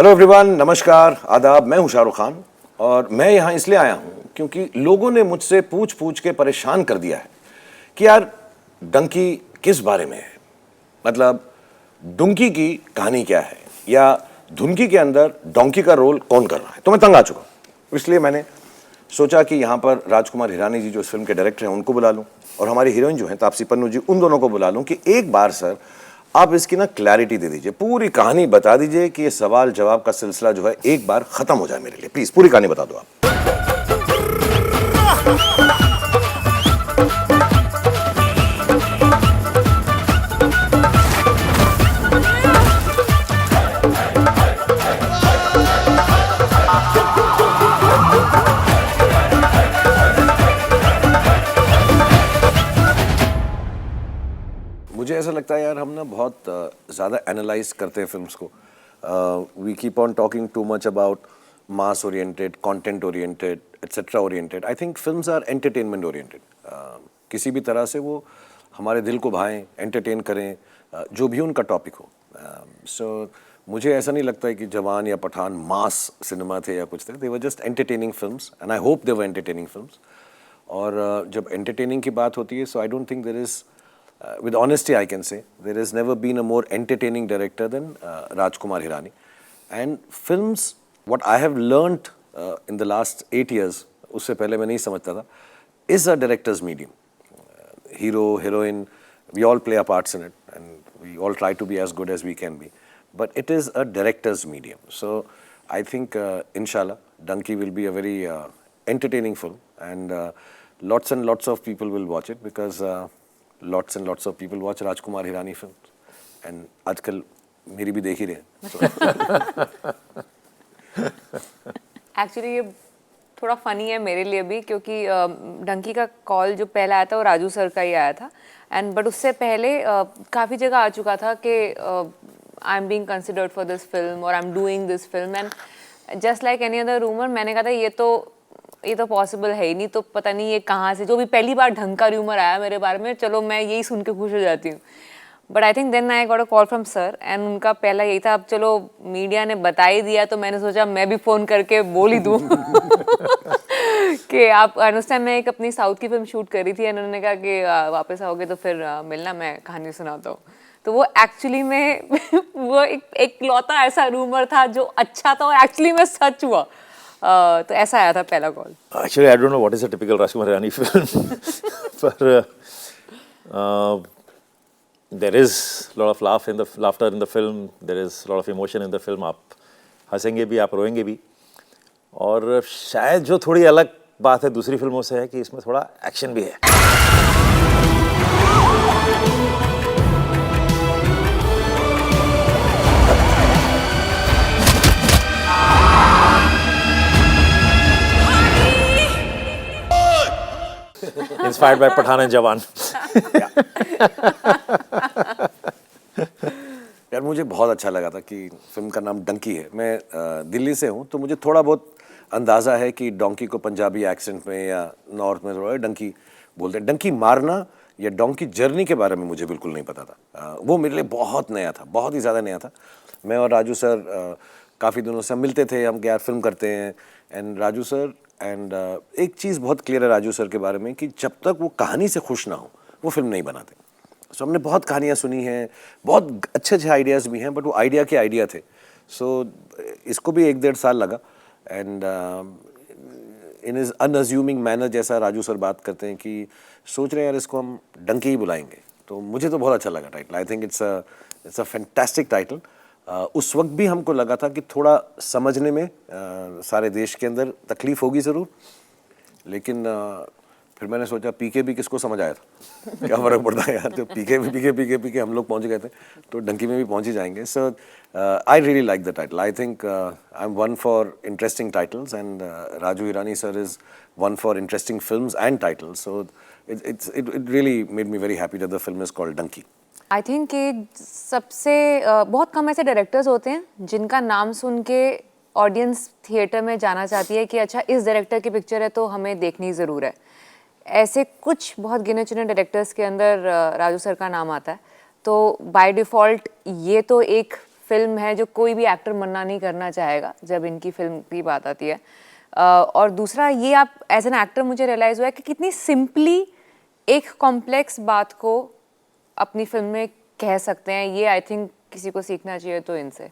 Hello everyone, नमस्कार, आदाब। मैं हूं शाहरुख खान और मैं यहां इसलिए आया हूं क्योंकि लोगों ने मुझसे पूछ पूछ के परेशान कर दिया है कि यार डंकी किस बारे में है। मतलब डुंकी की कहानी क्या है या धुनकी के अंदर डोंकी का रोल कौन कर रहा है। तो मैं तंग आ चुका हूं, इसलिए मैंने सोचा कि यहाँ पर राजकुमार हिरानी जी जो इस फिल्म के डायरेक्टर हैं उनको बुला लूँ और हमारी हीरोइन जो है तापसी पन्नू जी, उन दोनों को बुला लूँ कि एक बार सर आप इसकी ना क्लैरिटी दे दीजिए, पूरी कहानी बता दीजिए कि ये सवाल जवाब का सिलसिला जो है एक बार खत्म हो जाए मेरे लिए। प्लीज पूरी कहानी बता दो आप। मुझे ऐसा लगता है यार हम ना बहुत ज़्यादा एनालाइज करते हैं फिल्म्स को। We keep on talking too much about mass oriented, content oriented, etcetera oriented. I think films are entertainment oriented. किसी भी तरह से वो हमारे दिल को भाएं, एंटरटेन करें, जो भी उनका टॉपिक हो। सो मुझे ऐसा नहीं लगता है कि जवान या पठान मास सिनेमा थे या कुछ थे। They were just entertaining films and I hope they were entertaining films. और जब एंटरटेनिंग की बात होती है, so I don't think there is with honesty I can say there has never been a more entertaining director than Rajkumar Hirani. And films, what I have learnt in the last 8 years, उससे पहले मैं नहीं समझता था, is a director's medium. Hero, heroine, we all play our parts in it and we all try to be as good as we can be. But it is a director's medium. So I think inshallah Dunki will be a very entertaining film and lots and lots of people will watch it because lots and lots of people watch Rajkumar Hirani films and आजकल मेरी भी देख ही रहे हैं। Actually ये थोड़ा funny है मेरे लिए भी क्योंकि डंकी का कॉल जो पहला आया था वो राजू सर का ही आया था एंड बट उससे पहले काफ़ी जगह आ चुका था कि I am being considered for this film और I am doing this film and just like any other rumour मैंने कहा था ये तो पॉसिबल है ही नहीं, तो पता नहीं ये कहाँ से, जो भी पहली बार ढंग का रूमर आया मेरे बारे में, चलो मैं यही सुन के खुश हो जाती हूँ। But I think then I got a call from sir and उनका पहला यही था, अब चलो मीडिया ने बता ही दिया तो मैंने सोचा मैं भी फ़ोन करके बोल ही दूँ कि आप अनुष्ठान में एक अपनी साउथ की फिल्म शूट करी थी, उन्होंने कहा कि वापस आओगे तो फिर मिलना, मैं कहानी सुनाता हूँ। तो वो एक्चुअली में वो एक लौता ऐसा रूमर था जो अच्छा था और एक्चुअली में सच हुआ। तो ऐसा आया था पहला call. Actually, I don't know what is a typical Rajkumar Hirani film, but there is a lot of laughter in the film. There is a lot of emotion in the film. आप हंसेंगे भी, आप रोएंगे भी। और शायद जो थोड़ी अलग बात है दूसरी फिल्मों से है कि इसमें थोड़ा एक्शन भी है। Inspired by Pathan and Jawan. यार मुझे बहुत अच्छा लगा था कि फिल्म का नाम डंकी है। मैं दिल्ली से हूँ तो मुझे थोड़ा बहुत अंदाज़ा है कि डोंकी को पंजाबी एक्सेंट में या नॉर्थ में थोड़ा डंकी बोलते हैं। डंकी मारना या डोंकी जर्नी के बारे में मुझे बिल्कुल नहीं पता था। वो मेरे लिए बहुत नया था, बहुत ही ज़्यादा नया था। मैं और राजू सर काफ़ी दिनों से हम मिलते थे, हम यार फिल्म करते हैं एंड राजू सर एंड एक चीज़ बहुत क्लियर है राजू सर के बारे में कि जब तक वो कहानी से खुश ना हो वो फिल्म नहीं बनाते। सो हमने बहुत कहानियाँ सुनी हैं, बहुत अच्छे अच्छे आइडियाज़ भी हैं, बट वो आइडिया के आइडिया थे। सो इसको भी 1-1.5 साल लगा एंड इन इज़ अनअज्यूमिंग मैनर, जैसा राजू सर बात करते हैं कि सोच रहे हैं यार इसको हम डंकी ही बुलाएंगे। तो मुझे तो बहुत अच्छा लगा title. I think it's a fantastic title. उस वक्त भी हमको लगा था कि थोड़ा समझने में सारे देश के अंदर तकलीफ़ होगी ज़रूर, लेकिन फिर मैंने सोचा पीके भी किसको समझ आया था, क्या फ़र्क पड़ता है यार, तो पीके हम लोग पहुंच गए थे तो डंकी में भी पहुंच ही जाएंगे। So I really like the title. I think I am one for interesting titles and Raju Hirani sir is one for interesting films and titles. So it really made me very happy that the film is called Dunki. I think कि सबसे बहुत कम ऐसे directors होते हैं जिनका नाम सुन के audience theatre में जाना चाहती है कि अच्छा इस डायरेक्टर की पिक्चर है तो हमें देखनी ज़रूर है। ऐसे कुछ बहुत गिने चुने डायरेक्टर्स के अंदर राजू सर का नाम आता है, तो बाय डिफ़ॉल्ट ये तो एक फिल्म है जो कोई भी एक्टर मना नहीं करना चाहेगा जब इनकी फिल्म की बात आती है। और दूसरा ये आप एज एन एक्टर मुझे रियलाइज़ हुआ है कि कितनी सिंपली एक कॉम्प्लेक्स बात को अपनी फिल्म में कह सकते हैं। ये आई थिंक किसी को सीखना चाहिए तो इनसे,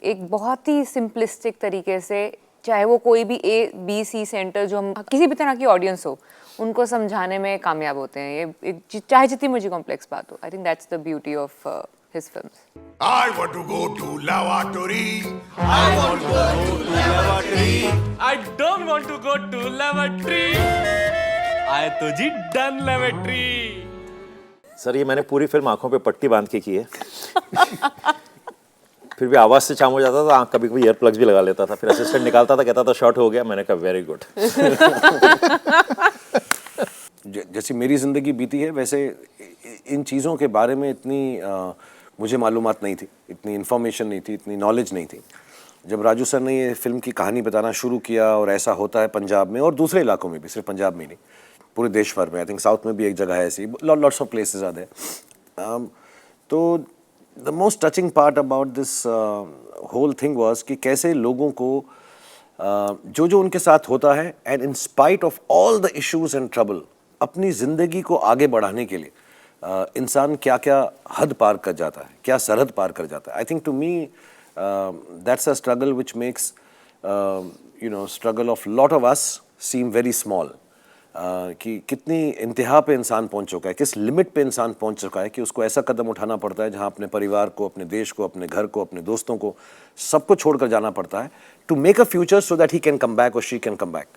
एक बहुत ही सिंपलिस्टिक तरीके से, चाहे वो कोई भी A-B-C सेंटर जो हम किसी भी तरह की ऑडियंस हो उनको समझाने में कामयाब होते हैं। ये चाहे जितनी मुझे कॉम्प्लेक्स बात हो, आई think that's the beauty of his films. I want to go to lavatory. I don't want to go to lavatory. आए तो जी डन lavatory. सर ये मैंने पूरी फिल्म आंखों पे पट्टी बांध के की है। फिर भी आवाज से चाम हो जाता था, कभी कभी ईयर प्लग्स भी लगा लेता था, फिर असिस्टेंट निकालता था, कहता था शॉर्ट हो गया, मैंने कहा वेरी गुड। जैसी मेरी ज़िंदगी बीती है वैसे इन चीज़ों के बारे में इतनी मुझे मालूमात नहीं थी, इतनी इन्फॉर्मेशन नहीं थी, इतनी नॉलेज नहीं थी। जब राजू सर ने ये फिल्म की कहानी बताना शुरू किया और ऐसा होता है पंजाब में और दूसरे इलाकों में भी, सिर्फ पंजाब में ही नहीं, पूरे देश भर में, आई थिंक साउथ में भी एक जगह है ऐसी, lots of places are there. तो the most touching part about this whole thing was कि कैसे लोगों को जो जो उनके साथ होता है and in spite of all the issues and trouble अपनी ज़िंदगी को आगे बढ़ाने के लिए इंसान क्या क्या हद पार कर जाता है, क्या सरहद पार कर जाता है। I think to me that's a struggle which makes struggle of lot of us seem very small. कि कितनी इंतहा पे इंसान पहुंच चुका है, किस लिमिट पे इंसान पहुंच चुका है कि उसको ऐसा कदम उठाना पड़ता है जहां अपने परिवार को, अपने देश को, अपने घर को, अपने दोस्तों को, सबको छोड़कर जाना पड़ता है to make a future so that he can come back और she can come back.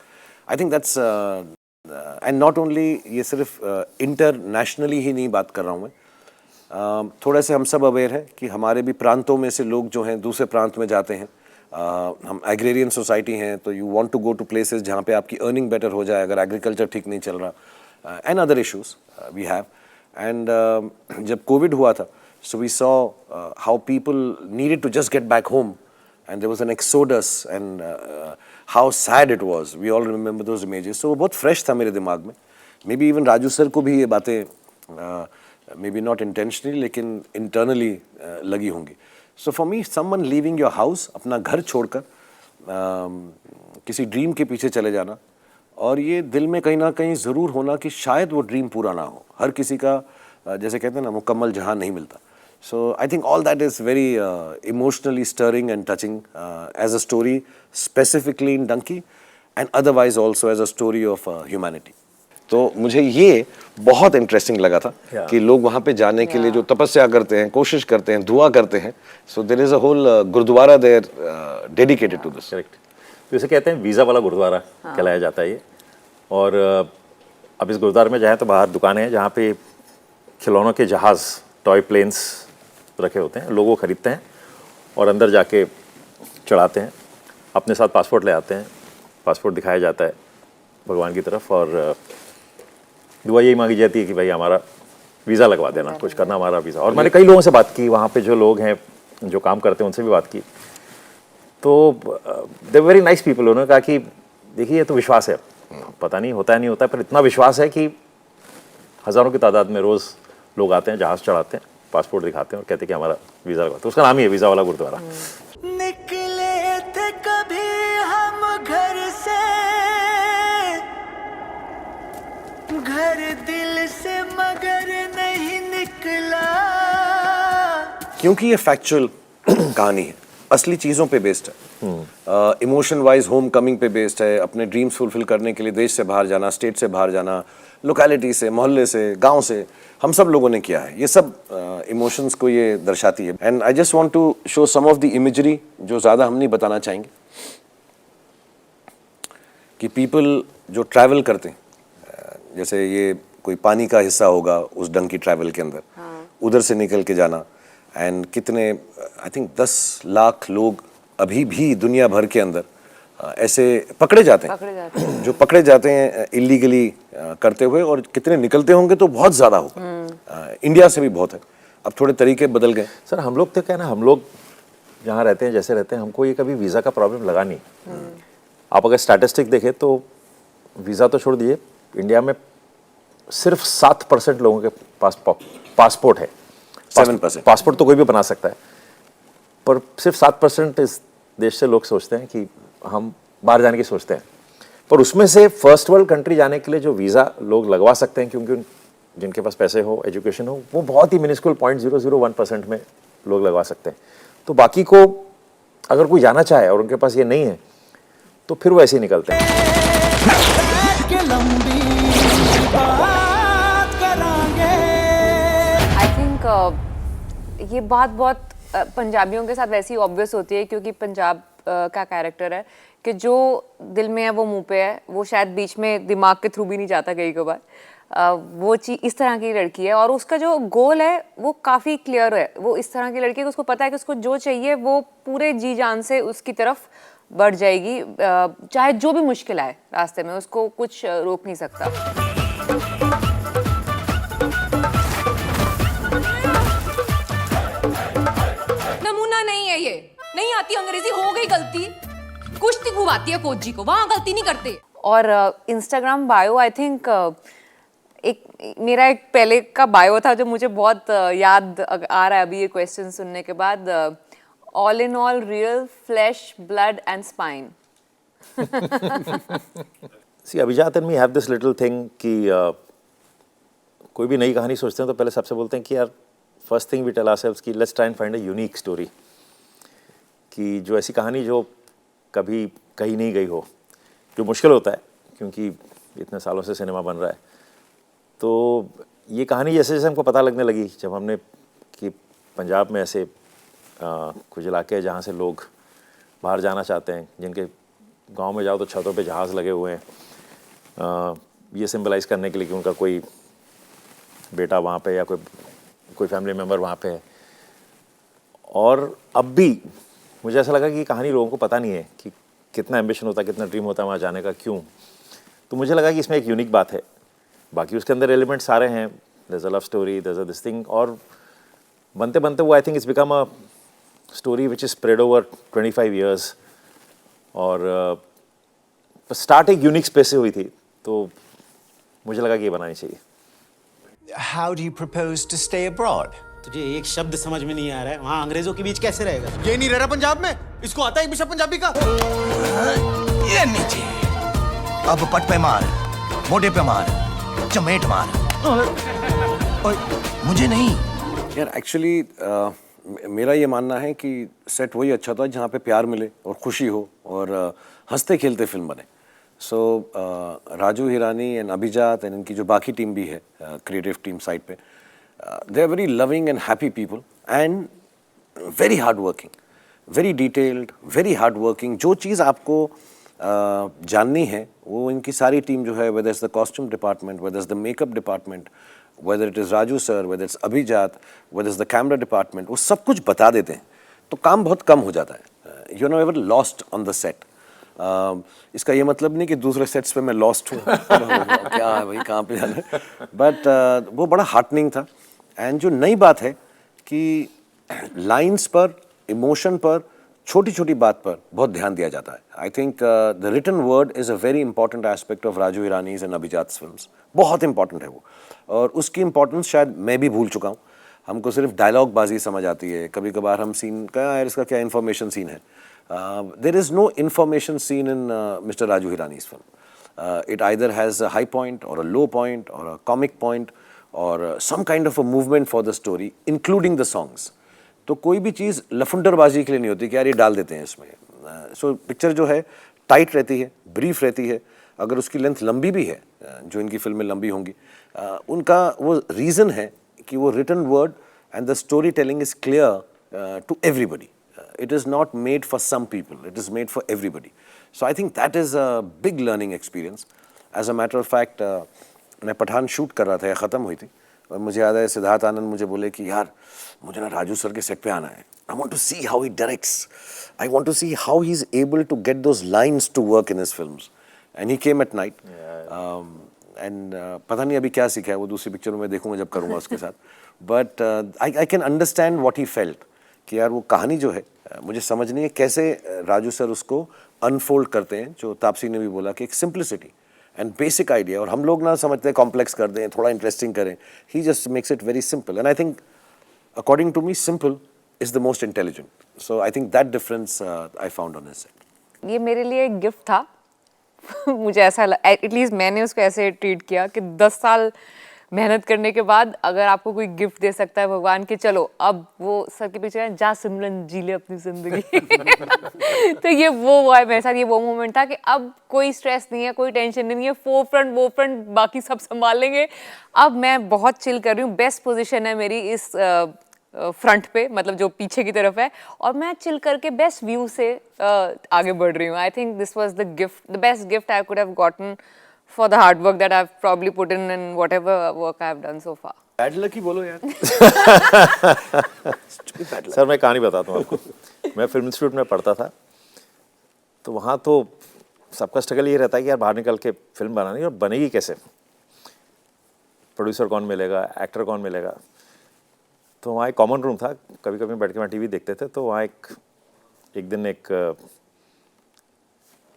I think that's and not only, ये सिर्फ इंटरनेशनली ही नहीं बात कर रहा हूँ मैं, थोड़े से हम सब अवेयर हैं कि हमारे भी प्रांतों में से लोग जो हैं दूसरे प्रांत में जाते हैं। हम एग्रेरियन सोसाइटी हैं तो you want to go to places जहाँ पे आपकी अर्निंग बेटर हो जाए अगर एग्रीकल्चर ठीक नहीं चल रहा, and other issues we have. And जब कोविड हुआ था so we saw how people needed to just get back home and there was an exodus and how sad it was, we all remember those images. So वो बहुत fresh था मेरे दिमाग में। Maybe even Raju sir को भी ये बातें मे बी नॉट इंटेंशनली लेकिन इंटरनली लगी होंगी। So for me someone leaving your house, अपना घर छोड़कर किसी ड्रीम के पीछे चले जाना, और ये दिल में कहीं ना कहीं ज़रूर होना कि शायद वो ड्रीम पूरा ना हो। हर किसी का जैसे कहते हैं ना मुकम्मल जहां नहीं मिलता। So I think all that is very emotionally stirring and touching as a story specifically in Dunki and otherwise also as a story of humanity. तो मुझे ये बहुत इंटरेस्टिंग लगा था कि लोग वहाँ पे जाने के लिए जो तपस्या करते हैं, कोशिश करते हैं, दुआ करते हैं। So there is a whole gurudwara there dedicated to this. Correct. तो इसे कहते हैं वीज़ा वाला गुरुद्वारा कहलाया जाता है ये। और अब इस गुरुद्वारे में जाएँ तो बाहर दुकानें हैं जहाँ पे खिलौनों के जहाज़, टॉय प्लेन्स रखे होते हैं, लोग वो खरीदते हैं और अंदर जाके चढ़ाते हैं। अपने साथ पासपोर्ट ले आते हैं, पासपोर्ट दिखाया जाता है भगवान की तरफ और दुआ यही मांगी जाती है कि भाई हमारा वीज़ा लगवा देना, कुछ करना हमारा वीज़ा। और मैंने कई लोगों से बात की, वहाँ पे जो लोग हैं जो काम करते हैं उनसे भी बात की, तो दे वेरी नाइस पीपल। उन्होंने कहा कि देखिए ये तो विश्वास है, पता नहीं होता है नहीं होता है, पर इतना विश्वास है कि हज़ारों की तादाद में रोज़ लोग आते हैं, जहाज़ चढ़ाते हैं, पासपोर्ट दिखाते हैं और कहते हैं कि हमारा वीज़ा लगवा। तो उसका नाम ही है वीज़ा वाला गुरुद्वारा। निकले थे कभी हम घर से, घर दिल से मगर नहीं निकला। क्योंकि ये फैक्चुअल कहानी है, असली चीज़ों पे बेस्ड है, इमोशन वाइज होम कमिंग पे बेस्ड है। अपने ड्रीम्स फुलफिल करने के लिए देश से बाहर जाना, स्टेट से बाहर जाना, लोकेलिटी से, मोहल्ले से, गांव से, हम सब लोगों ने किया है। ये सब इमोशंस को ये दर्शाती है। And I just want to show some of the imagery जो ज़्यादा हम नहीं बताना चाहेंगे, कि पीपल जो ट्रैवल करते हैं, जैसे ये कोई पानी का हिस्सा होगा उस डंकी ट्रैवल के अंदर, उधर से निकल के जाना, एंड कितने आई थिंक 10 लाख लोग अभी भी दुनिया भर के अंदर ऐसे पकड़े जाते हैं, जो पकड़े जाते हैं इलीगली करते हुए, और कितने निकलते होंगे तो बहुत ज़्यादा होगा। इंडिया से भी बहुत है। अब थोड़े तरीके बदल गए। सर हम लोग तो क्या ना, हम लोग जहाँ रहते हैं, जैसे रहते हैं, हमको ये कभी वीज़ा का प्रॉब्लम लगा नहीं। आप अगर स्टैटिस्टिक देखें तो वीज़ा तो छोड़ दिए, इंडिया में सिर्फ 7% लोगों के पास पासपोर्ट है। 7%। पासपोर्ट तो कोई भी बना सकता है, पर सिर्फ 7% इस देश से लोग सोचते हैं कि हम बाहर जाने की सोचते हैं। पर उसमें से फर्स्ट वर्ल्ड कंट्री जाने के लिए जो वीज़ा लोग लगवा सकते हैं, क्योंकि जिनके पास पैसे हो, एजुकेशन हो, वो बहुत ही मिनिस्कुल 0.001% में लोग लगवा सकते हैं। तो बाकी को अगर कोई जाना चाहे और उनके पास ये नहीं है, तो फिर वो ऐसे ही निकलते हैं। आई थिंक ये बात बहुत पंजाबियों के साथ वैसी ऑब्वियस होती है, क्योंकि पंजाब का कैरेक्टर है कि जो दिल में है वो मुंह पे है, वो शायद बीच में दिमाग के थ्रू भी नहीं जाता कई कभार। वो चीज़ इस तरह की लड़की है और उसका जो गोल है वो काफ़ी क्लियर है। वो इस तरह की लड़की है कि उसको पता है कि उसको जो चाहिए वो पूरे जी जान से उसकी तरफ बढ़ जाएगी, चाहे जो भी मुश्किल आए रास्ते में, उसको कुछ रोक नहीं सकता। नमूना नहीं है ये, नहीं आती अंग्रेजी, हो गई गलती, कुश्ती घुमाती है कोच जी को, वहां गलती नहीं करते। और इंस्टाग्राम बायो आई थिंक एक मेरा एक पहले का बायो था जो मुझे बहुत याद आ रहा है अभी ये क्वेश्चन सुनने के बाद। All in all real flesh blood and spine. See Abhijat and me have this little thing कि कोई भी नई कहानी सोचते हैं तो पहले सबसे बोलते हैं कि यार first thing we tell ourselves कि let's try and find a unique story, कि जो ऐसी कहानी जो कभी कहीं नहीं गई हो, जो मुश्किल होता है क्योंकि इतने सालों से सिनेमा बन रहा है। तो ये कहानी जैसे जैसे हमको पता लगने लगी, जब हमने कि पंजाब में ऐसे कुछ इलाके हैं जहाँ से लोग बाहर जाना चाहते हैं, जिनके गांव में जाओ तो छतों पे जहाज़ लगे हुए हैं, ये सिंबलाइज करने के लिए कि उनका कोई बेटा वहाँ पे या कोई फैमिली मेम्बर वहाँ पे है। और अब भी मुझे ऐसा लगा कि ये कहानी लोगों को पता नहीं है कि कितना एम्बिशन होता है, कितना ड्रीम होता है वहाँ जाने का, क्यों। तो मुझे लगा कि इसमें एक यूनिक बात है। बाकी उसके अंदर एलिमेंट सारे हैं, there is a love story, there is a this thing, और बनते बनते वो I think it's become a story which is spread over 25 years. और स्टार्ट एक यूनिक स्पेस से हुई थी, तो मुझे लगा कि ये बनानी चाहिए। How do you propose to stay abroad? तुझे एक शब्द समझ में नहीं आ रहा है, वहाँ अंग्रेजों के बीच कैसे रहेगा? ये नहीं रह रहा पंजाब में, इसको आता है एक भी शब्द पंजाबी का? ये नीचे, अब पट पे मार, मोटे पे मार, चमेट मार। ओए, मुझे नहीं। यार एक्चुअली मेरा ये मानना है कि सेट वही अच्छा था जहाँ पे प्यार मिले और खुशी हो और हंसते खेलते फिल्म बने। सो राजू हिरानी एंड अभिजात एंड इनकी जो बाकी टीम भी है क्रिएटिव टीम साइड पे, they are very loving and happy people and very hard working, very detailed, very hard working. जो चीज़ आपको जाननी है वो इनकी सारी टीम जो है, whether is the costume department, whether is the makeup department, whether it is Raju sir, whether it's Abhijat, whether it's the camera department, वो सब कुछ बता देते हैं, तो काम बहुत कम हो जाता है। You are never lost on the set. इसका ये मतलब नहीं कि दूसरे सेट्स पे मैं लॉस्ट हूँ क्या है भाई, कहाँ पे जाना है, बट वो बड़ा हार्टनिंग था। एंड जो नई बात है कि लाइंस पर, इमोशन पर, छोटी छोटी बात पर बहुत ध्यान दिया जाता है। I think the written word is a very important aspect of Raju Hirani's and Abhijat films. बहुत इंपॉर्टेंट है वो, और उसकी इंपॉर्टेंस शायद मैं भी भूल चुका हूँ। हमको सिर्फ डायलॉग बाजी समझ आती है, कभी कभार हम सीन का यार इसका क्या इन्फॉर्मेशन सीन है। There is no information scene in mister Raju Hirani's film. It either has a high point और अ लो पॉइंट और अ कॉमिक पॉइंट और some kind of a movement for the story including the songs. तो कोई भी चीज़ लफुंडरबाजी के लिए नहीं होती कि यार ये डाल देते हैं इसमें। सो पिक्चर जो है टाइट रहती है, ब्रीफ रहती है। अगर उसकी लेंथ लंबी भी है, जो इनकी फिल्में लंबी होंगी, उनका वो रीज़न है कि वो written word and the story telling is clear to everybody. It is not made for some people, it is made for everybody. So I think that is a big learning experience. As a matter of fact मैं Pathaan shoot कर रहा था या ख़त्म हुई थी, और मुझे याद है सिद्धार्थ आनंद मुझे बोले कि यार मुझे ना राजू सर के सेट पे आना है, I want to see how he directs, I want to see how he is able to get those lines to work in his films. And he came at night एंड पता नहीं अभी क्या सीखा है, वो दूसरी पिक्चर में मैं देखूंगा जब करूँगा उसके साथ। But I can understand what he felt कि यार वो कहानी जो है मुझे समझनी है कैसे राजू सर उसको अनफोल्ड करते हैं। जो तापसी ने भी बोला कि एक सिंप्लिसिटी एंड बेसिक आइडिया, और हम लोग ना समझते हैं कॉम्प्लेक्स कर दें, थोड़ा इंटरेस्टिंग करें। He just makes it very simple, and I think according to me simple is the most intelligent. So I think that difference I found on his set. ये मेरे लिए एक गिफ्ट था मुझे ऐसा एटलीस्ट मैंने उसको ऐसे ट्रीट किया कि 10 साल मेहनत करने के बाद अगर आपको कोई गिफ्ट दे सकता है भगवान कि चलो अब वो सर के पीछे जा सिमरन जी ले अपनी जिंदगी तो ये वो हुआ है मेरे साथ, ये वो मोमेंट था कि अब कोई स्ट्रेस नहीं है, कोई टेंशन नहीं है, वो फ्रंट बाकी सब संभाल लेंगे। अब मैं बहुत चिल कर रही हूँ, बेस्ट पोजीशन है मेरी इस फ्रंट पे, मतलब जो पीछे की तरफ है, और मैं चिल करके बेस्ट व्यू से आगे बढ़ रही हूँ। I think this was the gift, the best gift I could have gotten for the hard work that I've probably put in and whatever work I've done so far. Bad luck ही बोलो यार। Sir मैं कहानी बताता हूँ आपको। मैं film institute में पढ़ता था, तो वहाँ तो सबका स्ट्रगल ये रहता है कि यार बाहर निकल के फिल्म बनानी, और बनेगी कैसे, प्रोड्यूसर कौन मिलेगा, एक्टर कौन मिलेगा। तो वहाँ एक कॉमन रूम था, कभी कभी बैठ के वहाँ टीवी देखते थे। तो वहाँ एक दिन एक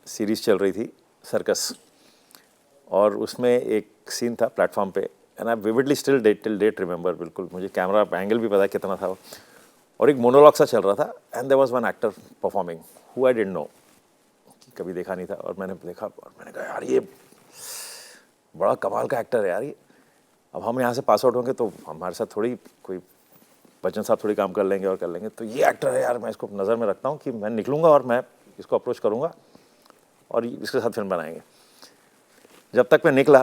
सीरीज़ चल रही थी सर्कस, और उसमें एक सीन था प्लेटफॉर्म पे, and I vividly still till date remember, बिल्कुल मुझे कैमरा एंगल भी पता है कितना था वो। और एक मोनोलॉग सा चल रहा था, and there was one actor performing who I didn't know, कभी देखा नहीं था। और मैंने देखा और मैंने कहा यार ये बड़ा कमाल का एक्टर है यार ये। अब हम यहाँ से पास आउट होंगे तो हमारे साथ थोड़ी कोई बच्चन साहब थोड़ी काम कर लेंगे और कर लेंगे, तो ये एक्टर है यार, मैं इसको नज़र में रखता हूँ कि मैं निकलूँगा और मैं इसको अप्रोच करूँगा और इसके साथ फिल्म बनाएंगे। जब तक मैं निकला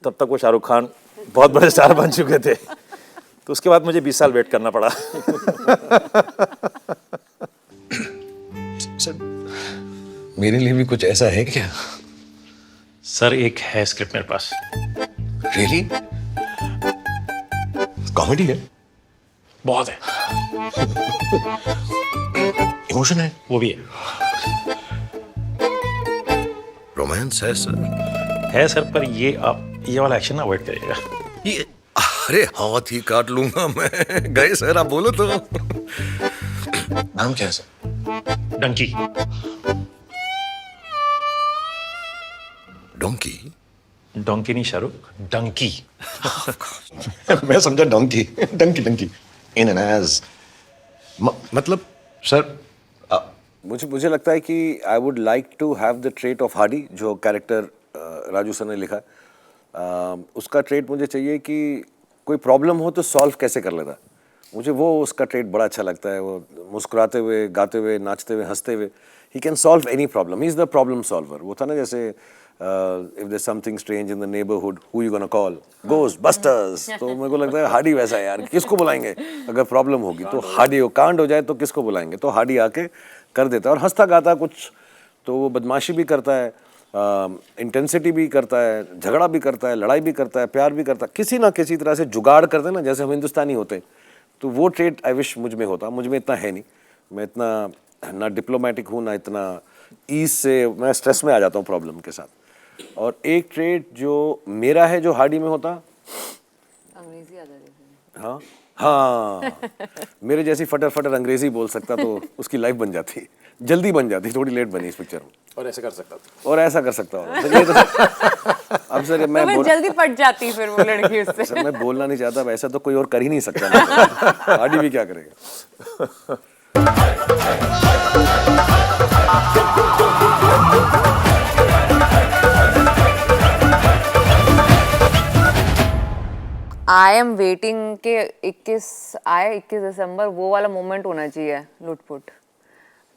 तब तक वो शाहरुख खान बहुत बड़े स्टार बन चुके थे, तो उसके बाद मुझे 20 साल वेट करना पड़ा। सर मेरे लिए भी कुछ ऐसा है क्या? सर एक है स्क्रिप्ट मेरे पास। रियली? कॉमेडी है? बहुत है। इमोशन है? वो भी है। रोमांस है सर? है सर, पर ये वाला एक्शन अवॉइड करिएगा। ये अरे हाथ ही काट लूंगा मैं। गए सर, आप बोलो तो। नाम क्या है सर? डंकी। डोंकी? डोंकी नहीं शाहरुख, डंकी। मैं समझा डोंकी। डंकी डंकी इन एन एज मतलब सर मुझे लगता है कि I would like to have the trait of Hardy, जो कैरेक्टर राजू सर ने लिखा। उसका ट्रेट मुझे चाहिए कि कोई प्रॉब्लम हो तो सॉल्व कैसे कर लेता। मुझे वो उसका ट्रेट बड़ा अच्छा लगता है। वो मुस्कुराते हुए, गाते हुए, नाचते हुए, हंसते हुए, he can solve any problem. He is the problem solver. वो था ना जैसे if there something strange in the neighbourhood who you gonna call, Ghostbusters. तो मेरे को लगता है हार्डी वैसा है यार, किसको बुलाएंगे अगर प्रॉब्लम होगी तो हार्डी हो, कांड हो जाए तो किसको बुलाएंगे, तो हार्डी आके कर देता है। और हंसता गाता कुछ तो वो बदमाशी भी करता है, इंटेंसिटी भी करता है, झगड़ा भी करता है, लड़ाई भी करता है, प्यार भी करता है, किसी ना किसी तरह से जुगाड़ करते ना, जैसे हम हिंदुस्तानी होते। तो वो ट्रेट आई विश मुझ में होता। मुझ में इतना है नहीं, मैं इतना ना डिप्लोमेटिक हूँ, ना इतना ईज से, मैं स्ट्रेस में आ जाता हूँ प्रॉब्लम के साथ। और एक ट्रेट जो मेरा है जो हार्डी में होता, अंग्रेजी आ जाती है। हाँ हाँ, मेरे जैसी फटर फटर अंग्रेजी बोल सकता तो उसकी लाइफ बन जाती, जल्दी बन जाती, थोड़ी लेट बनी इस पिक्चर में। और ऐसे कर सकता था, और ऐसा कर सकता हूँ। अब सर मैं जल्दी पट जाती फिर वो लड़की उससे। सर मैं बोलना नहीं चाहता, वैसा तो कोई और कर ही नहीं सकता। हार्डी भी क्या करेगा। आई एम वेटिंग के 21 दिसंबर वो वाला मोमेंट होना चाहिए लुटपुट,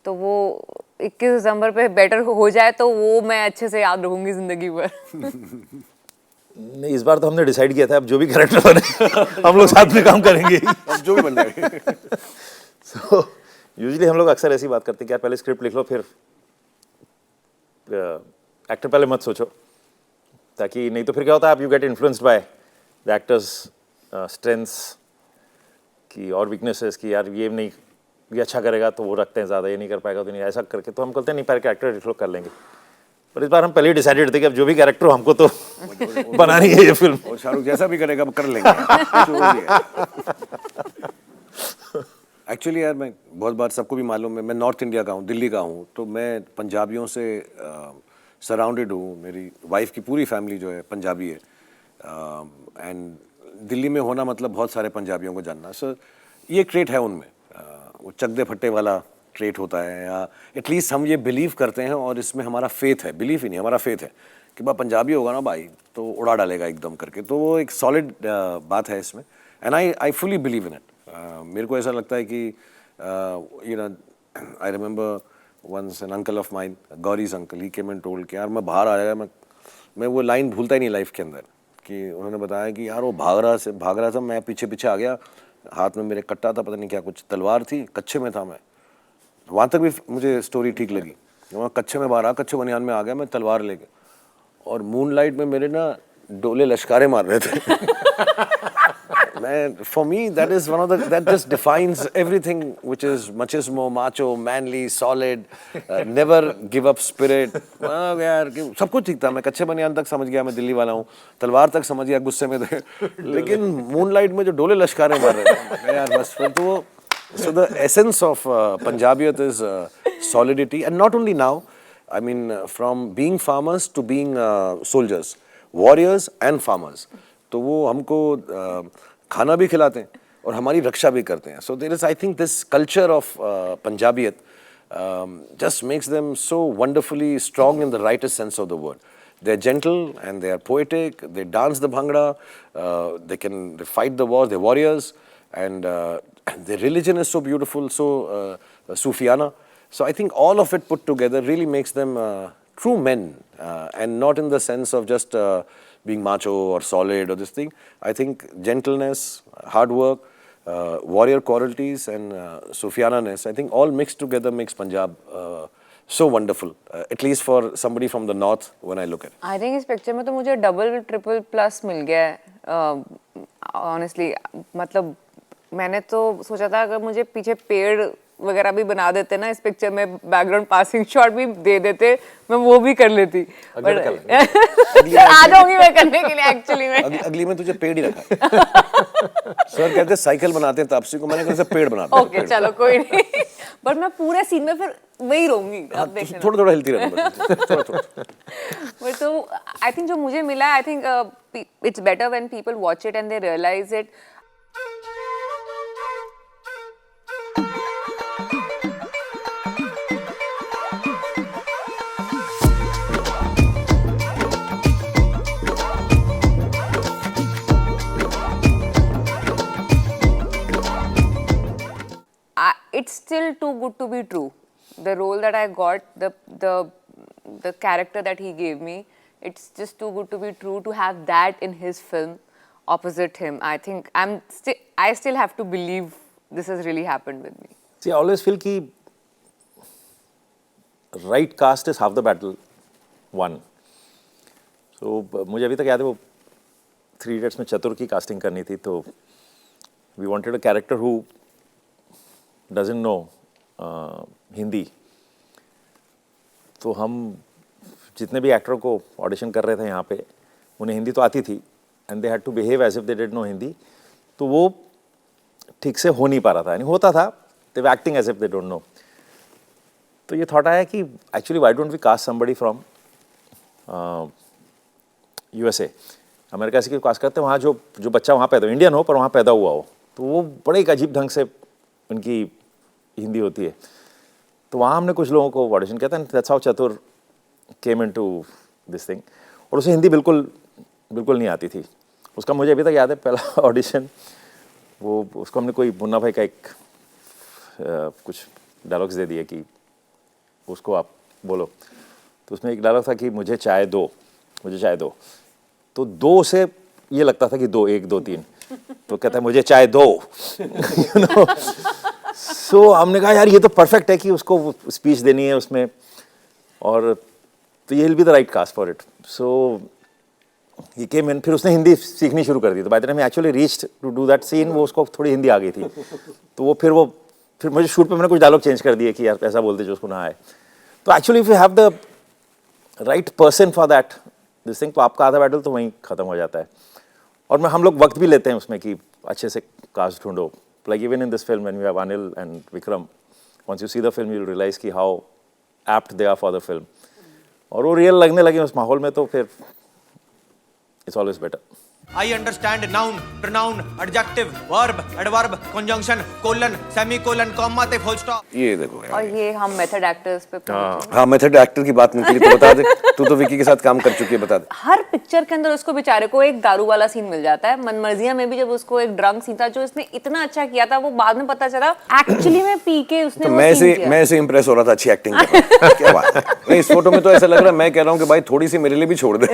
तो वो 21 दिसंबर पे बेटर हो जाए तो वो मैं अच्छे से याद रखूंगी जिंदगी भर। नहीं इस बार तो हमने डिसाइड किया था अब जो भी कैरेक्टर बने हम लोग साथ में काम करेंगे। अब जो भी बन जाए। सो यूजुअली हम लोग अक्सर ऐसी बात करते हैं कि यार पहले स्क्रिप्ट लिख लो, फिर एक्टर पहले मत सोचो, ताकि नहीं तो फिर क्या होता है आप you get influenced by the actors strengths की और वीकनेसेस की, यार ये नहीं, ये अच्छा करेगा तो वो रखते हैं ज़्यादा, ये नहीं कर पाएगा तो नहीं, ऐसा करके तो हम कहते हैं नहीं पहले कैरेक्टर लिख लो कर लेंगे। पर इस बार हम पहले ही डिसाइडेड थे कि अब जो भी कैरेक्टर हो हमको तो बनानी है ये फिल्म, और शाहरुख जैसा भी करेगा कर लेंगे। एक्चुअली यार मैं बहुत बार, सबको भी मालूम है, मैं नॉर्थ इंडिया का हूँ, दिल्ली का हूँ, तो मैं पंजाबियों से सराउंडेड हूँ। मेरी वाइफ की पूरी फैमिली जो है पंजाबी है, एंड दिल्ली में होना मतलब बहुत सारे पंजाबियों को जानना। सो ये एक ट्रेट है उनमें, वो चकदे फट्टे वाला ट्रेट होता है, या एटलीस्ट हम ये बिलीव करते हैं और इसमें हमारा फेथ है, बिलीव ही नहीं हमारा फेथ है कि भाई पंजाबी होगा ना भाई तो उड़ा डालेगा एकदम करके, तो वो एक सॉलिड बात है इसमें, and I fully believe in it. मेरे को ऐसा लगता है कि you know I remember once an uncle of mine, Gauri's uncle, he came and told कि यार मैं बाहर आ गया, मैं वो लाइन भूलता ही नहीं लाइफ के अंदर, कि उन्होंने बताया कि यार वो भाग रहा था, मैं पीछे पीछे आ गया, हाथ में मेरे कट्टा था, पता नहीं क्या कुछ तलवार थी, कच्चे में था मैं, वहाँ तक भी मुझे स्टोरी ठीक लगी। वहाँ कच्चे में बाहर आ, कच्चे बनियान में आ गया मैं तलवार लेके, और मूनलाइट में मेरे ना डोले लश्कारे मार रहे थे। मैं, for me that is one of the, that just defines everything which is machismo, macho, manly, solid, never give up spirit। यार सब कुछ ठीक था, मैं कच्चे बनियान तक समझ गया मैं दिल्ली वाला हूँ, तलवार तक समझ गया गुस्से में थे, लेकिन मूनलाइट में जो डोले लश्कारे मार रहे थे यार बस, फिर तो वो, so the essence of Punjabiyat is solidity, and not only now, I mean from being farmers to being soldiers, warriors and farmers, तो वो हमको खाना भी खिलाते हैं और हमारी रक्षा भी करते हैं। So there is, I think, this culture of Punjabiyat just makes them so wonderfully strong in the rightest sense of the word. They're gentle and they are poetic. They dance the bhangra. They fight the wars. They're warriors, and their religion is so beautiful, so Sufiana. So I think all of it put together really makes them true men, and not in the sense of just being macho or solid or this thing. I think gentleness, hard work, warrior qualities, and Sufiana-ness, I think all mixed together makes Punjab so wonderful, at least for somebody from the north when I look at it. I think इस picture में तो मुझे double triple plus मिल गया है honestly. मतलब मैंने तो सोचा था अगर मुझे पीछे पेड़ वगैरह भी बना देते ना इस पिक्चर में, बैकग्राउंड पासिंग शॉट भी दे देते, मैं वो भी कर लेती। आ जाऊंगी मैं करने के लिए एक्चुअली में। अगली में तुझे पेड़ ही रखा है। सर कहते साइकिल बनाते हैं तापसी को, मैंने कहा पेड़ बनाते हैं। ओके चलो कोई नहीं, बट मैं पूरे सीन में फिर वही रहूंगी। अब देखना थोड़ा थोड़ा हिलती रहना, थोड़ा थोड़ा। बट तो आई थिंक जो मुझे मिला, I think it's better when people watch it and they realise it. It's still too good to be true. The role that I got, the character that he gave me, it's just too good to be true to have that in his film opposite him. I think I still have to believe this has really happened with me. See, I always feel कि right cast is half the battle won. So मुझे अभी तक याद है वो 3 Idiots में चतुर की कास्टिंग करनी थी, तो we wanted a character who doesn't know Hindi. तो हम जितने भी एक्टर को ऑडिशन कर रहे थे यहाँ पे, उन्हें हिंदी तो आती थी, and they had to behave as if they did know Hindi, तो वो ठीक से हो नहीं पा रहा था, यानी होता था, they were acting as if they don't know. तो ये थॉट आया कि actually why don't we cast somebody from USA, America से कास्ट करते हैं, वहाँ जो बच्चा वहाँ पैदा हो, इंडियन हो पर वहाँ पैदा हुआ हो, तो वो बड़े एक अजीब ढंग से उनकी हिंदी होती है। तो वहाँ हमने कुछ लोगों को ऑडिशन किया था, दैट्स हाउ चतुर केम इनटू दिस थिंग। और उसे हिंदी बिल्कुल नहीं आती थी। उसका मुझे अभी तक याद है पहला ऑडिशन, वो उसको हमने कोई मुन्ना भाई का एक कुछ डायलॉग्स दे दिए कि उसको आप बोलो। तो उसमें एक डायलॉग था कि मुझे चाय दो। तो दो से ये लगता था कि 2 1 2 3, तो कहता है मुझे चाय दो। यू नो, सो हमने कहा यार ये तो परफेक्ट है कि उसको स्पीच देनी है उसमें, और तो ये will be the right cast for it. So he came in, फिर उसने हिंदी सीखनी शुरू कर दी। तो by the time actually reached to do that scene, वो उसको थोड़ी हिंदी आ गई थी। तो फिर मुझे शूट पे मैंने कुछ डायलॉग चेंज कर दिए कि यार ऐसा बोलते जो उसको ना आए। तो actually if you have the right person for that this thing, तो आपका आधा बैटल तो वहीं खत्म हो जाता है। और हम लोग वक्त भी लेते हैं उसमें कि अच्छे से कास्ट ढूंढो। Like even in this film, when we have Anil and Vikram, once you see the film, you'll realize कि how apt they are for the film. और वो रियल लगने लगे उस माहौल में, तो फिर it's always better. I understand noun, pronoun, adjective, verb, adverb, conjunction, colon, semicolon, comma ते full stop. ये देखो यार। और ये हम मेथड एक्टर्स पे पहुंचे। हाँ मेथड एक्टर की बात निकली तो बता दे। तू तो विकी के साथ काम कर चुकी है, बता दे। हर पिक्चर के अंदर उसको बेचारे को एक दारू वाला सीन मिल जाता है। मनमर्जियां में भी जब उसको एक ड्रंक सीन था जो इसने इतना अच्छा किया था, वो बाद में पता चला एक्चुअली में पी के उसने तो वो सीन किया। मैं ऐसे इंप्रेस हो रहा था अच्छी एक्टिंग कर। क्या बात है। नहीं, इस फोटो में तो ऐसा लग रहा है मैं कह रहा हूँ कि भाई थोड़ी सी मेरे लिए भी छोड़ दे।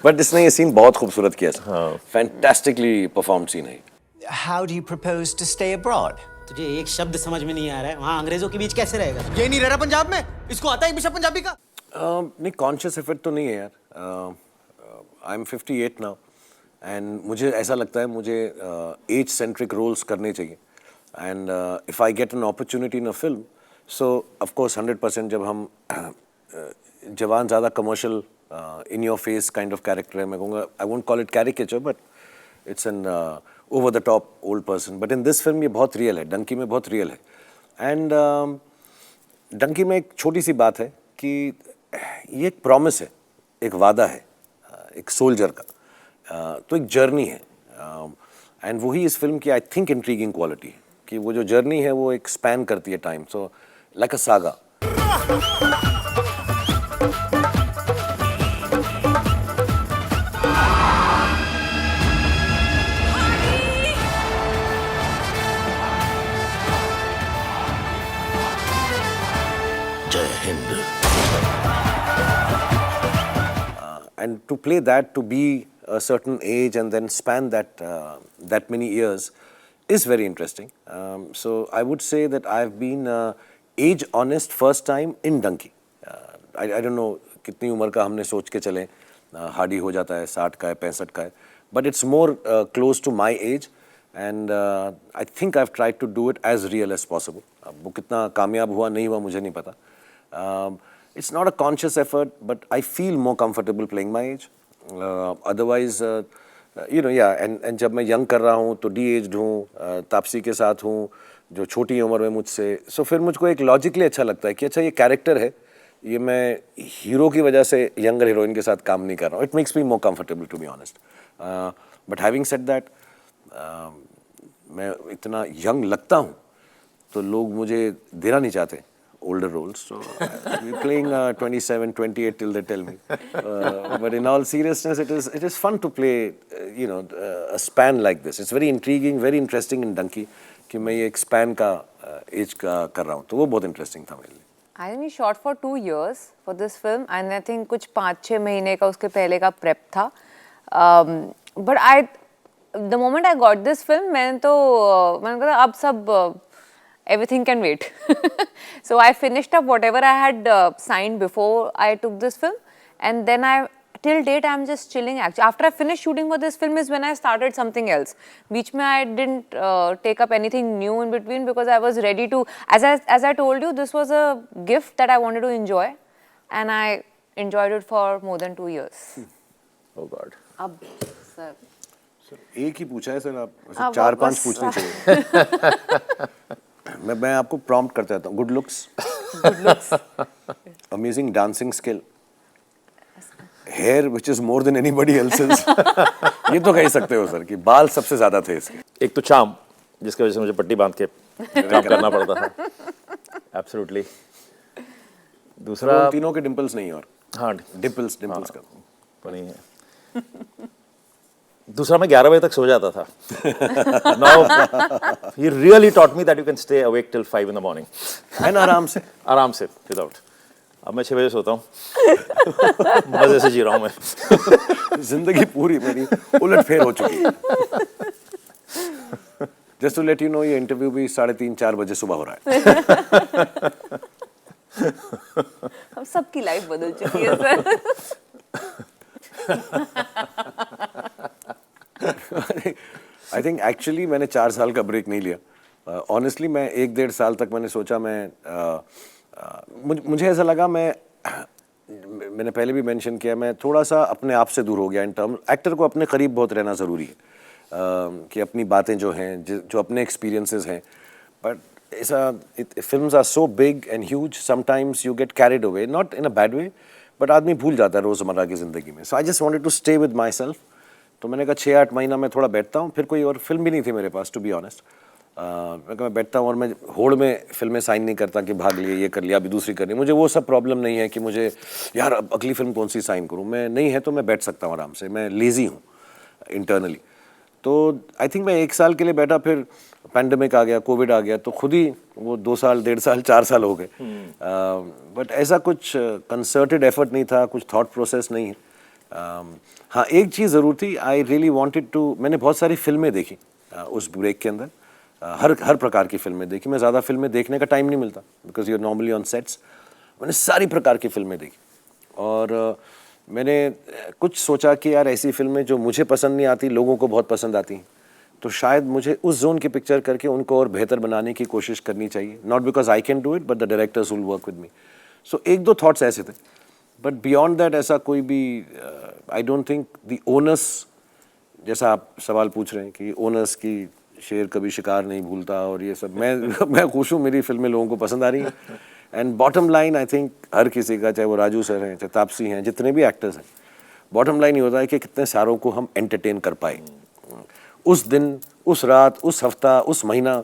बट इसने ये सीन बहुत खूबसूरत किया। फैंटास्टिकली परफॉर्म सीन है। How do you propose to stay abroad? तुझे एक शब्द समझ में नहीं आ रहा है, वहाँ अंग्रेजों के बीच कैसे रहेगा? ये नहीं रह रहा पंजाब में? इसको आता है एक भी शब्द पंजाबी का? नहीं, कॉन्शियस एफर्ट तो नहीं है यार। आई एम 58 नाउ एंड मुझे ऐसा लगता है मुझे एज सेंट्रिक रोल्स करने चाहिए। And if I get an opportunity in a film, so of course 100% जब हम जवान ज़्यादा commercial in your face kind of character है, मैं कहूँगा I won't call it caricature but it's an over the top old person. But in this film ये बहुत real है, डंकी में बहुत रियल है। एंड डंकी में एक छोटी सी बात है कि ये एक प्रॉमिस है, एक वादा है एक सोल्जर का। तो एक जर्नी है एंड वही इस फिल्म की आई थिंक इंट्रीगिंग क्वालिटी है कि वो जो जर्नी है वो एक स्पैन करती है टाइम। सो लाइक अ सागा। जय Hind. And to play that, to be a certain age and then span that many years is very interesting. So I would say that I've been age honest first time in Dunki. I don't know कितनी उम्र का हमने सोच के चले, Hardy हो जाता है 60 का है 65 का है, but it's more close to my age and I think I've tried to do it as real as possible. अब वो कितना कामयाब हुआ नहीं हुआ मुझे नहीं पता. It's not a conscious effort, but I feel more comfortable playing my age. Otherwise, and जब मैं young कर रहा हूँ तो de-aged हूँ, तापसी के साथ हूँ जो छोटी उम्र में मुझसे, so फिर मुझको एक logically अच्छा लगता है कि अच्छा ये character है, ये मैं हीरो की वजह से younger heroine के साथ काम नहीं कर रहा हूँ. It makes me more comfortable to be honest. But having said that, मैं इतना young लगता हूँ तो लोग मुझे देना नहीं चाहते older roles, so we're playing 27, 28 till they tell me. But in all seriousness, it is fun to play, a span like this. It's very intriguing, very interesting in Dunki कि मैं ये एक span का age का कर रहा हूँ, तो वो बहुत interesting था मेरे लिए. I think he shot for 2 years for this film and I think कुछ 5-6 महीने का उसके पहले का prep था. But the moment I got this film, मैंने कहा अब सब everything can wait. So I finished up whatever I had signed before I took this film, and then till date I'm just chilling. Actually, after I finished shooting for this film is when I started something else. Beach mein I didn't take up anything new in between because I was ready to. As I told you, this was a gift that I wanted to enjoy, and I enjoyed it for more than 2 years. Oh God. अब sir एक ही पूछा है sir, आप अब 4-5 वापस पूछने चाहिए. मैं आपको प्रॉम्प्ट करता था. Good looks, amazing dancing skill, hair which is more than anybody else's. ये तो कह सकते हो सर कि बाल सबसे ज्यादा थे इसके. एक तो चार्म जिसकी वजह से मुझे पट्टी बांध के काम करना पड़ता था. एब्सोल्युटली. दूसरा तीनों के डिंपल्स नहीं और हाँ डिंपल्स का नहीं है. दूसरा मैं 11 बजे तक सो जाता था. Now he really taught me that you can stay awake till 5 in the morning. And आराम से without. अब मैं 6 बजे सोता हूँ. मजे से जी रहा हूँ मैं. जिंदगी पूरी मेरी उलट फेर हो चुकी है. Just to let you know ये इंटरव्यू भी 3:30-4 बजे सुबह हो रहा है. अब सबकी लाइफ बदल चुकी है सर. आई थिंक एक्चुअली मैंने 4 साल का ब्रेक नहीं लिया. ऑनेस्टली मैं 1-1.5 साल तक मैंने सोचा मुझे ऐसा लगा मैंने पहले भी मेंशन किया मैं थोड़ा सा अपने आप से दूर हो गया. इन टर्म एक्टर को अपने करीब बहुत रहना ज़रूरी है कि अपनी बातें जो हैं जो अपने एक्सपीरियंसेस हैं. बट ऐसा films are so big and huge, sometimes you get carried away, not in a bad way but आदमी भूल जाता है रोज़मर्रा की ज़िंदगी में. So I just wanted to stay with myself. तो मैंने कहा 6-8 महीना मैं थोड़ा बैठता हूँ. फिर कोई और फिल्म भी नहीं थी मेरे पास, टू बी ऑनेस्ट. मैं बैठता हूँ और मैं होड़ में फिल्में साइन नहीं करता कि भाग लिए, ये कर लिया, अभी दूसरी करनी. मुझे वो सब प्रॉब्लम नहीं है कि मुझे यार अब अगली फिल्म कौन सी साइन करूँ. मैं नहीं है तो मैं बैठ सकता हूँ आराम से. मैं लेज़ी हूँ इंटरनली. तो आई थिंक मैं 1 साल के लिए बैठा, फिर पैंडमिक आ गया, कोविड आ गया, तो खुद ही वो 2 साल, 1.5 साल, 4 साल हो गए. बट ऐसा कुछ कंसर्टेड एफर्ट नहीं था, कुछ थॉट प्रोसेस नहीं है. हाँ, एक चीज़ ज़रूर थी. आई रियली वांटेड टू, मैंने बहुत सारी फिल्में देखी उस ब्रेक के अंदर. हर प्रकार की फिल्में देखी. मैं ज़्यादा फिल्में देखने का टाइम नहीं मिलता because you are normally on sets. मैंने सारी प्रकार की फिल्में देखी और मैंने कुछ सोचा कि यार ऐसी फिल्में जो मुझे पसंद नहीं आती, लोगों को बहुत पसंद आती हैं, तो शायद मुझे उस जोन की पिक्चर करके उनको और बेहतर बनाने की कोशिश करनी चाहिए. Not because I can do it but the directors will work with me. So 1-2 thoughts ऐसे थे. बट बियॉन्ड दैट ऐसा कोई भी आई डोंट थिंक द ओनर्स, जैसा आप सवाल पूछ रहे हैं कि ओनर्स की शेर कभी शिकार नहीं भूलता और ये सब, मैं खुश हूँ, मेरी फिल्में लोगों को पसंद आ रही हैं. And bottom line I think हर किसी का, चाहे वो राजू सर हैं, चाहे तापसी हैं, जितने भी एक्टर्स हैं, बॉटम लाइन ये होता है कि कितने सारों को हम एंटरटेन कर पाए उस दिन, उस रात, उस हफ्ता, उस महीना.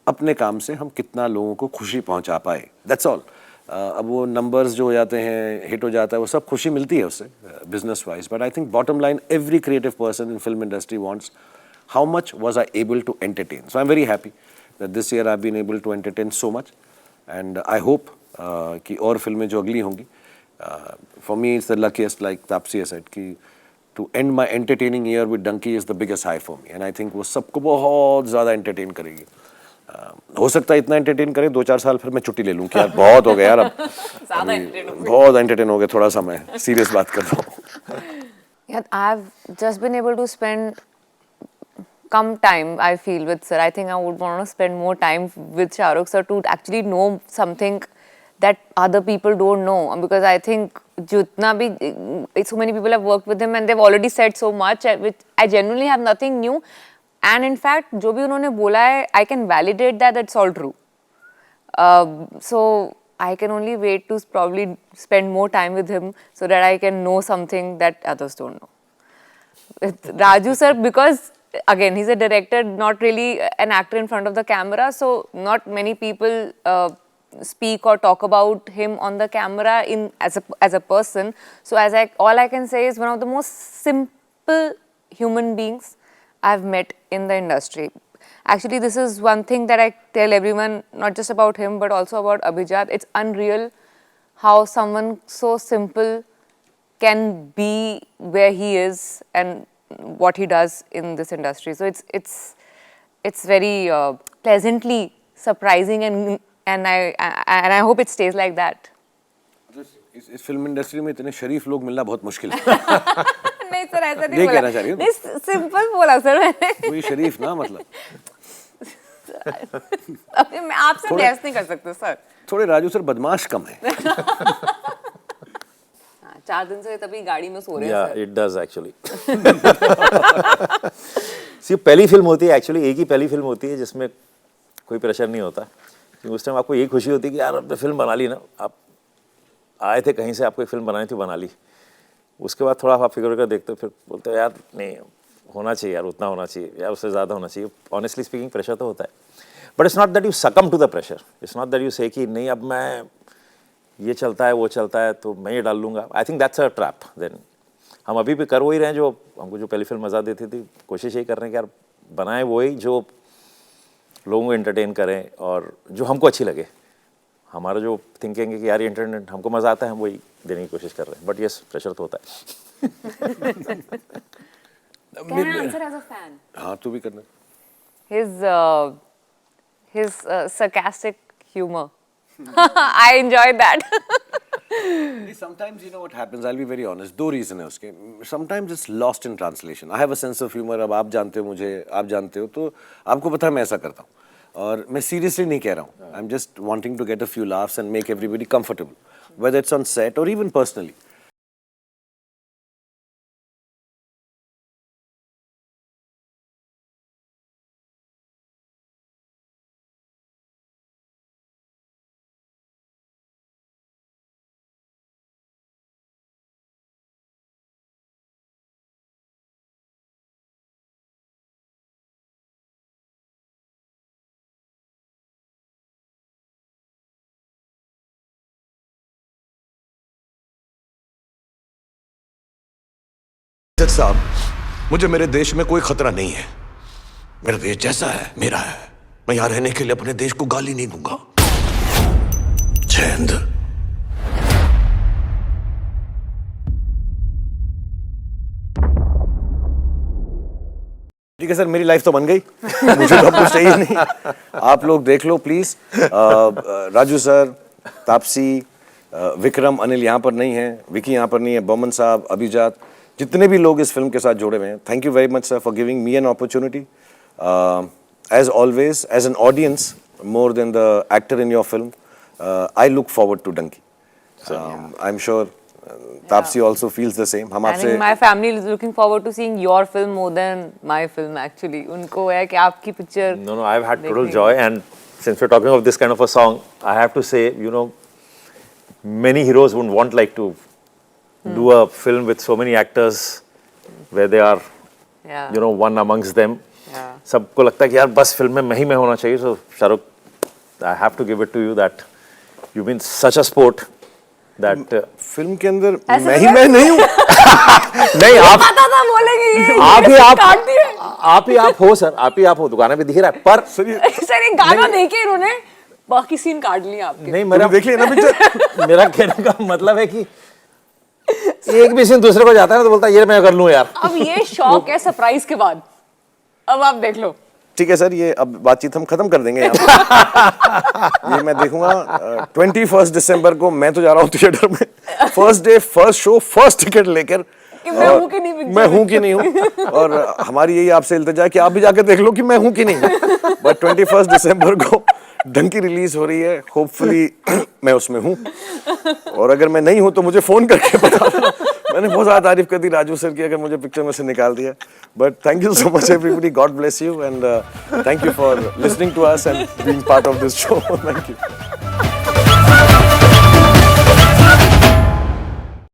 अपने काम से हम कितना लोगों को खुशी पहुंचा पाए, दैट्स ऑल. अब वो नंबर्स जो हो जाते हैं, हिट हो जाता है, वो सब खुशी मिलती है उससे business wise. But I think bottom line every creative person in film industry wants how much was I able to entertain. So I'm very happy that this year I've been able to entertain so much, and I hope कि और फिल्में जो अगली होंगी, for me it's the luckiest, like Taapsee said, कि to end my entertaining year with Dunki is the biggest high for me, and I think वो सबको बहुत ज़्यादा entertain करेगी. हो सकता है इतना entertain करे 2-4 साल फिर मैं छुट्टी ले लूँ कि यार बहुत हो गया यार, अब बहुत entertain हो गया, थोड़ा सा मैं serious बात कर रहा हूँ. Yeah, I've just been able to spend come time, I feel, with sir. I think I would want to spend more time with Shah Rukh sir to actually know something that other people don't know, because I think jitna bhi so many people have worked with him and they've already said so much, which I genuinely have nothing new, and in fact jo bhi unhone bola hai, I can validate that it's all true. So I can only wait to probably spend more time with him so that I can know something that others don't know. With Raju sir, because again he's a director, not really an actor in front of the camera, so not many people speak or talk about him on the camera in as a person. So all I can say is one of the most simple human beings I've met in the industry. Actually, this is one thing that I tell everyone, not just about him but also about Abhijat. It's unreal how someone so simple can be where he is and what he does in this industry. So it's very pleasantly surprising, and I hope it stays like that. इस film industry में इतने शरीफ लोग मिलना बहुत मुश्किल है. नहीं sir, ऐसा नहीं ये बोला. कहना चाह रही हूँ. नहीं, सिंपल बोला सर मैंने. कोई शरीफ ना, मतलब अभी मैं आपसे बहस नहीं कर सकते सर. थोड़े राजू सर बदमाश कम है. 4 दिन से तभी गाड़ी में सो रहे हैं Yeah, sir. it does actually. See, पहली फिल्म होती है एक्चुअली, एक ही पहली फिल्म होती है जिसमें कोई प्रेशर नहीं होता, क्योंकि उस टाइम आपको यही खुशी होती है कि यार आपने फिल्म बना ली ना, आप आए थे कहीं से, आपको एक फिल्म बनानी थी, बना ली. उसके बाद थोड़ा आप फिगर कर देखते हो, फिर बोलते हो यार नहीं होना चाहिए, यार उतना होना चाहिए, यार उससे ज़्यादा होना चाहिए. ऑनेस्टली स्पीकिंग प्रेशर तो होता है, but it's not that you succumb to the pressure. It's not that you say कि नहीं अब मैं ये चलता है वो चलता है तो मैं ये डाल लूँगा. I think that's a trap. Then हम अभी भी कर वही रहे हैं जो हमको जो पहली फिल्म मज़ा देती थी. कोशिश यही कर रहे हैं कि यार बनाए वही जो लोगों को एंटरटेन करें और जो हमको अच्छी लगे. हमारा जो थिंकिंग है कि यार ये एंटरटेनमेंट हमको मज़ा आता है, हम वही देने की कोशिश कर रहे हैं. बट यस, प्रेशर तो होता है. Can I answer as a fan? हाँ, तू भी करना. His sarcastic humor. I enjoyed that. Sometimes you know what happens, I'll be very honest, 2 reasons है उसके. Sometimes it's lost in translation. I have a sense of humor. अब आप जानते हो मुझे, आप जानते हो, तो आपको पता है मैं ऐसा करता हूँ. और मैं seriously नहीं कह रहा हूँ. I'm just wanting to get a few laughs and make everybody comfortable, whether it's on set or even personally. जज साहब, मुझे मेरे देश में कोई खतरा नहीं है। मेरा देश जैसा है मेरा है। मैं यहाँ रहने के लिए अपने देश को गाली नहीं दूंगा। जय हिंद। ठीक है सर, मेरी लाइफ तो बन गई, मुझे तो अब कुछ चाहिए नहीं। आप लोग देख लो प्लीज। राजू सर, तापसी, विक्रम, अनिल यहाँ पर नहीं है, विकी यहाँ पर नहीं है, बमन साहब, अभिजात, जितने भी लोग इस फिल्म के साथ जुड़े हुए हैं, thank you very much sir for giving me an opportunity. As always, as an audience more than the actor in your film, I look forward to Dunki. I am sure Tapsi also feels the same. हम I आपसे think my family is looking forward to seeing your film more than my film actually. उनको है कि आपकी picture. No, I've had total joy, and since we're talking of this kind of a song, I have to say, you know, many heroes wouldn't want like to do a film with so many actors where they are, Yeah. you know, one amongst them. Yeah. सबको लगता है कि यार बस film में मैं होना चाहिए. So Shahrukh, I have to give it to you that you've been such a sport that film के अंदर ऐसा मैं नहीं हूँ। नहीं आप पता था बोलेंगे ये आप ही आप काट दिए। आप ही आप हो सर, आप ही आप हो, दुकान पे दिख रहा है पर सर ये गाना देके इन्होंने बाकी सीन काट लिए आपके। नहीं मेरा देख लिया ना पिक्चर। मेरा कहने का मतलब है कि एक भी सीन दूसरे को जाता है ना तो बोलता है ये मैं कर लूं यार। अब ये शौक है सरप्राइज के बाद, अब आप देख लो। ठीक है सर, ये अब बातचीत हम खत्म कर देंगे यहाँ। ये मैं देखूंगा 21 दिसंबर को। मैं तो जा रहा हूँ थिएटर में, first day first show first ticket लेकर। कि मैं हूँ कि नहीं picture मैं हूँ कि नहीं हूँ, और हमारी यही आपसे इल्तिजा है कि आप भी जाकर देख लो कि मैं हूँ कि नहीं। बट 21 दिसंबर को डंकी रिलीज हो रही है, होपफुली मैं उसमें हूँ, और अगर मैं नहीं हूँ तो मुझे फोन करके बता देना। मैंने बहुत ज़्यादा तारीफ कर दी राजू सर की अगर मुझे पिक्चर में से निकाल दिया। But thank you so much everybody, God bless you, and thank you for listening to us and being part of this show. Thank you.